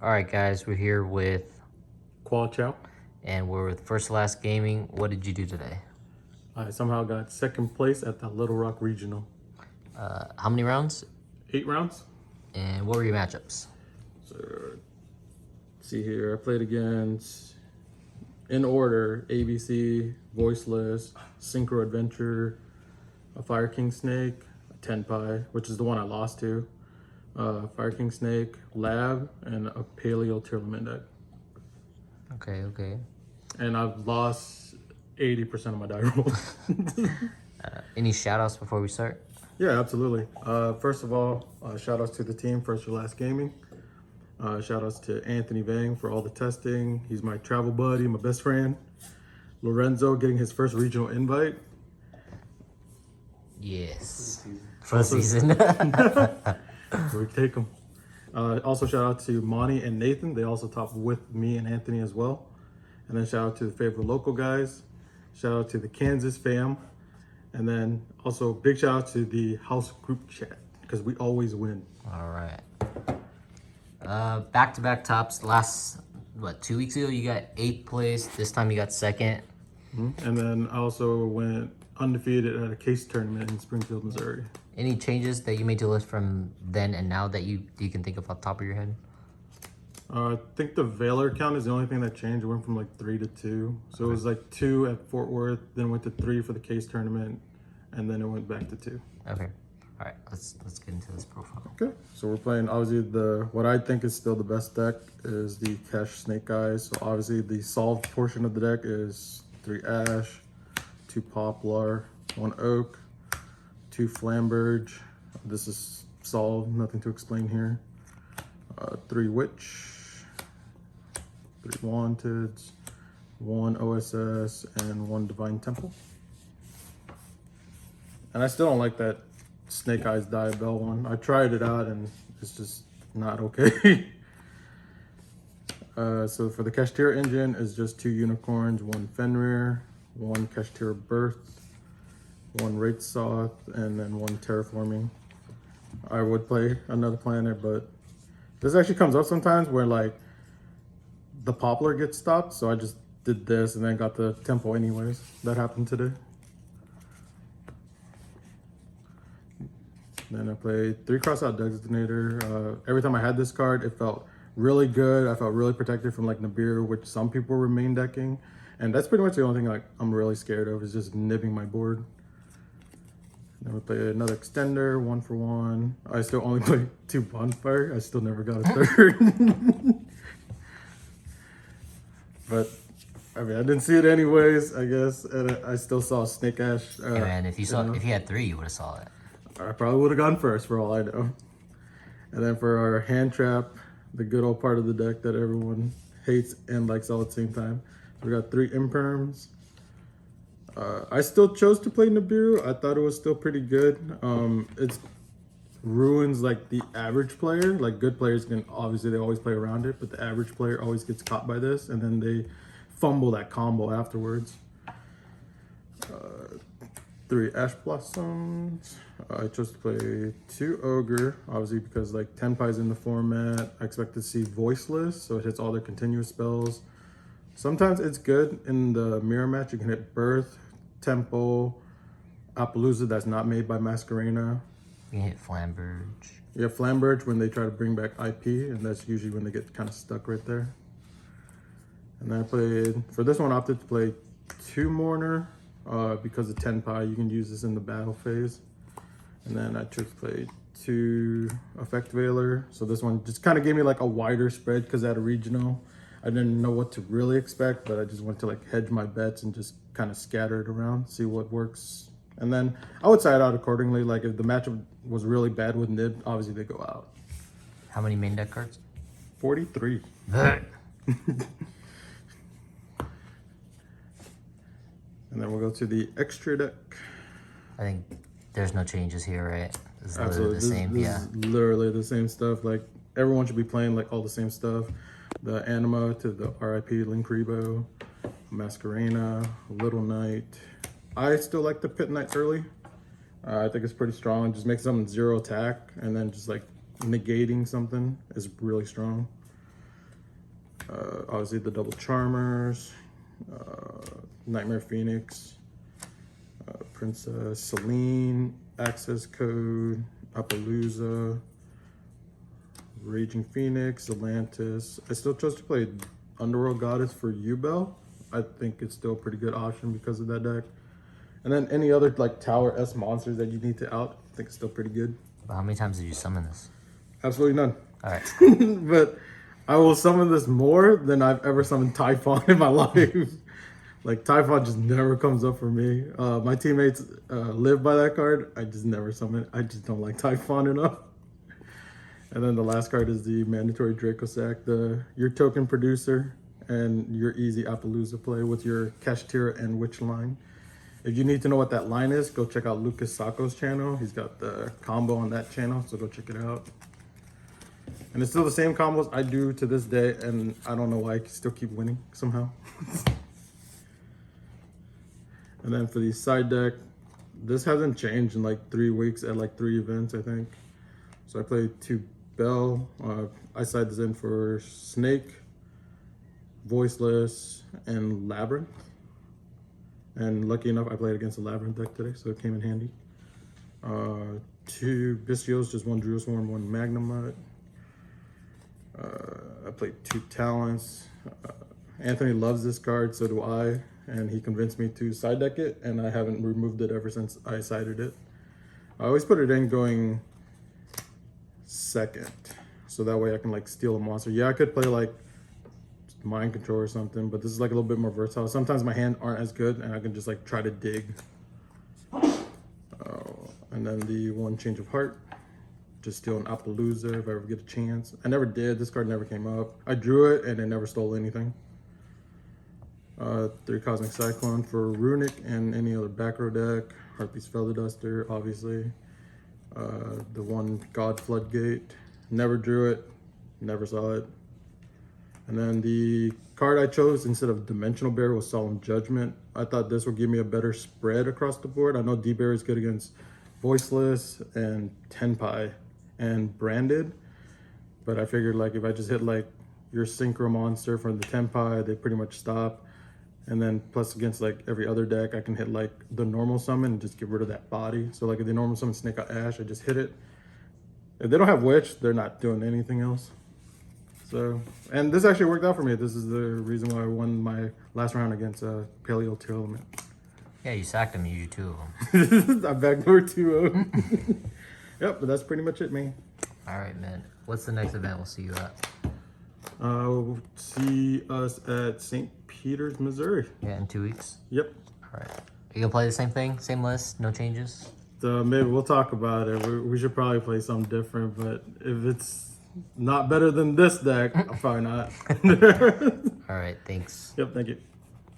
All right, guys, we're here with, Khoa, Chau. and we're with First Last Gaming. What did you do today? I somehow got second place at the Little Rock Regional. How many rounds? 8 rounds. And what were your matchups? So, see here, I played against, in order, ABC, Voiceless, Synchro Adventure, a Fire King Snake, a Tenpai, which is the one I lost to, Fire King Snake, Lab, and a Paleo Tearlament deck. Okay. And I've lost 80% of my die rolls. Any shout-outs before we start? Yeah, absolutely. First of all, shout outs to the team, First or Last Gaming. Shout outs to Anthony Vang for all the testing. He's my travel buddy, my best friend. Lorenzo getting his first regional invite. Yes. For the season. We take him. Also, shout out to Monty and Nathan. They also topped with me and Anthony as well. And then shout out to the favorite local guys. Shout out to the Kansas fam. And then also big shout out to the house group chat because we always win. All right. Back-to-back tops. Last, 2 weeks ago you got 8th place. This time you got 2nd. And then I also went undefeated at a case tournament in Springfield, Missouri. Any changes that you made to the list from then and now that you can think of off the top of your head? I think the Valor count is the only thing that changed. It went from like 3 to 2. So it was like 2 at Fort Worth, then went to 3 for the case tournament, and then it went back to 2. Okay. All right, let's get into this profile. Okay, so we're playing obviously what I think is still the best deck is the Cash Snake Eyes. So obviously the solved portion of the deck is 3 Ash, 2 Poplar, 1 Oak, 2 Flamberge. This is solved, nothing to explain here. 3 Witch, 3 Wanteds, 1 OSS, and 1 Divine Temple. And I still don't like that Snake Eyes Diabell one. I tried it out and it's just not okay. So for the Kashtira engine is just 2 Unicorns, 1 Fenrir, 1 Kashtira Birth, 1 Wraith Soth, and then 1 Terraforming. I would play another planet, but this actually comes up sometimes where like the Poplar gets stopped, so I just did this and then got the Temple anyways. That happened today. Then I played 3 Crossout Designator. Every time I had this card, it felt really good. I felt really protected from like Nibiru, which some people were main decking. And that's pretty much the only thing like I'm really scared of is just nibbing my board. Then we played another Extender, 1 for 1. I still only played 2 Bonfire. I still never got a third. But I mean, I didn't see it anyways, I guess. And I still saw Snake Ash. Hey man, if you had 3, you would have saw it. I probably would have gone first for all I know. And then for our hand trap, the good old part of the deck that everyone hates and likes all at the same time. We got 3 Imperms. I still chose to play Nibiru. I thought it was still pretty good. It ruins like the average player. Like good players can obviously they always play around it, but the average player always gets caught by this and then they fumble that combo afterwards. 3 Ash Blossoms. I chose to play 2 Ogre, obviously because like Tenpai's in the format. I expect to see Voiceless, so it hits all their continuous spells. Sometimes it's good in the mirror match. You can hit Birth, Temple, Appaloosa that's not made by Masquerena. You can hit Flamberge. Yeah, Flamberge when they try to bring back IP, and that's usually when they get kind of stuck right there. And then I played, for this one I opted to play 2 Mourner. Because of Tenpai, you can use this in the battle phase. And then I chose to play 2 Effect Veiler. So this one just kind of gave me like a wider spread because at a regional, I didn't know what to really expect, but I just wanted to like hedge my bets and just kind of scatter it around, see what works. And then I would side out accordingly. Like if the matchup was really bad with Nib, obviously they go out. How many main deck cards? 43. And then we'll go to the extra deck. I think there's no changes here, right? It's literally Absolutely. the same, this is literally the same stuff. Like everyone should be playing like all the same stuff. The Anima to the RIP Linkribo, Masquerena, Little Knight. I still like the Pit Knight early. I think it's pretty strong. Just make something 0 attack and then just like negating something is really strong. Obviously the double Charmers, Nightmare Phoenix, Princess Celine, Access Code, Appaloosa, Raging Phoenix, Atlantis. I still chose to play Underworld Goddess for Ubel. I think it's still a pretty good option because of that deck. And then any other like Tower S monsters that you need to out, I think it's still pretty good. But how many times did you summon this? Absolutely none. All right. But I will summon this more than I've ever summoned Typhon in my life. Like Typhon just never comes up for me. My teammates live by that card. I just never summon it. I just don't like Typhon enough. And then the last card is the mandatory Draco Sack, your token producer and your easy Appaloosa play with your Kashtira and Witch line. If you need to know what that line is, go check out Lucas Sacco's channel. He's got the combo on that channel, so go check it out. And it's still the same combos I do to this day, and I don't know why I still keep winning somehow. And then for the side deck, this hasn't changed in like 3 weeks at like 3 events, I think. So I played 2 Bell. I side this in for Snake, Voiceless, and Labyrinth. And lucky enough, I played against a Labyrinth deck today, so it came in handy. 2 Bystios, just 1 Druid Swarm, 1 Magnemite. I played 2 Talents. Anthony loves this card, so do I. And he convinced me to side deck it, and I haven't removed it ever since I sided it. I always put it in going second, so that way I can like steal a monster. Yeah, I could play like Mind Control or something, but this is like a little bit more versatile. Sometimes my hands aren't as good, and I can just like try to dig. And then the 1 Change of Heart. Just steal an Appaloosa if I ever get a chance. I never did. This card never came up. I drew it, and it never stole anything. 3 Cosmic Cyclone for Runic and any other back row deck. Harpy's Feather Duster, obviously. The 1 God Floodgate. Never drew it. Never saw it. And then the card I chose instead of Dimensional Barrier was Solemn Judgment. I thought this would give me a better spread across the board. I know D-Barrier is good against Voiceless and Tenpai and Branded. But I figured like if I just hit like your Synchro monster from the Tenpai, they pretty much stop. And then plus against like every other deck, I can hit like the normal summon and just get rid of that body. So like if they normal summon Snake Out Ash, I just hit it. If they don't have Witch, they're not doing anything else. So, and this actually worked out for me. This is the reason why I won my last round against Paleo Tournament. Yeah, you sacked him. You used 2 of them. I backdoored 2 of them. Yep, but that's pretty much it, man. All right, man. What's the next event we'll see you at? We'll see us at St. Peter's, Missouri. Yeah, in 2 weeks? Yep. All right. Are you going to play the same thing? Same list? No changes? Maybe we'll talk about it. We should probably play something different, but if it's not better than this deck, I'm probably not. All right, thanks. Yep, thank you.